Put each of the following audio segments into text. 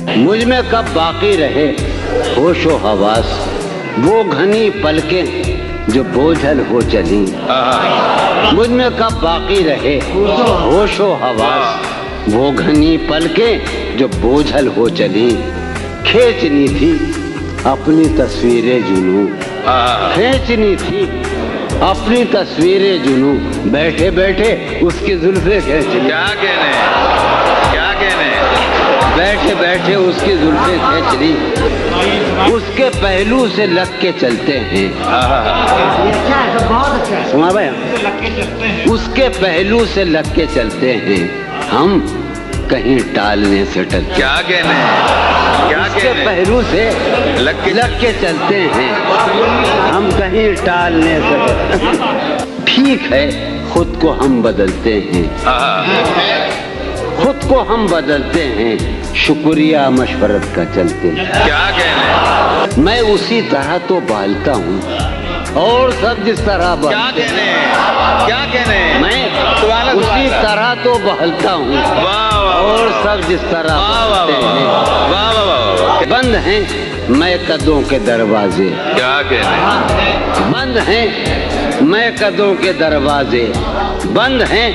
मुझ में कब बाकी रहे होशो हवास, वो घनी पलकें जो बोझल हो चली। मुझ में कब बाकी रहे होशो हवास, वो घनी पलकें जो बोझल हो चली। खींचनी थी अपनी तस्वीरें जुनू, खींचनी थी अपनी तस्वीरें जुनू, बैठे बैठे उसकी जुल्फे खींच ली। क्या कहने, क्या कहने, बैठे बैठे उसकी जुल्फे खींच ली। उसके पहलू से लग के चलते हैं। सुना भाई, उसके पहलू से लग के चलते हैं हम, कहीं टालने से डरते। क्या कहने, क्या उसके कहने, पहलू से लग के चलते हैं हम, कहीं टालने से डरते। ठीक है खुद को हम बदलते हैं, खुद को हम बदलते हैं, शुक्रिया मशवरत का चलते हैं। क्या कहने, मैं उसी तरह तो बालता हूँ और सब जिस तरह क्या कहने, क्या कहने, मैं उसी तरह तो बहलता हूँ और सब जिस तरह बहलते हैं। वाह वाह वाह, बंद हैं मैं कदों के दरवाजे, क्या कहने, बंद हैं मैं कदों के दरवाजे, बंद हैं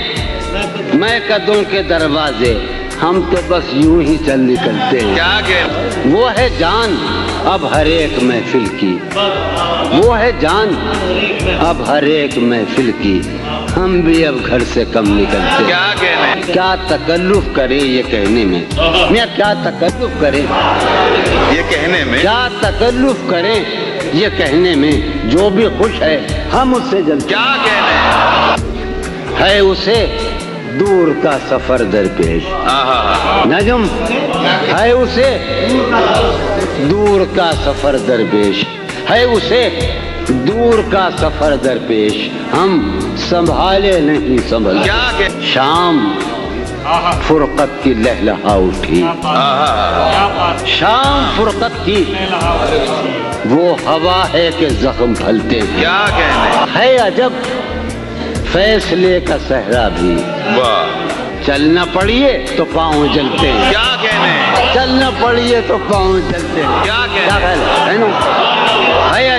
मैं कदों के दरवाजे, हम तो बस यूं ही चल निकलते हैं। क्या कहने, वो है जान अब हर एक महफिल की, वो है जान अब हर एक महफिल की, हम भी अब घर से कम निकलते। क्या कहने, क्या तकल्लुफ करे ये कहने में, मैं क्या तकल्लुफ करे ये कहने में, क्या तकल्लुफ करें ये कहने में, जो भी खुश है हम उससे जलते। क्या कहने, है उसे दूर का सफर दरपेश, नजम है उसे दूर का सफर दरपेश, है उसे दूर का सफर दरपेश, हम संभाले नहीं संभल। क्या कहने, शाम फुरकत की लहलहा उठी, शाम फुरकत की वो हवा है कि जख्म फलते हैं। क्या कहने, है अजब फैसले का सहरा भी, वाह, चलना पड़िए तो पाँव जलते हैं। क्या कहने, चलना पड़िए तो पाँव जलते हैं। क्या कहने, है ना, है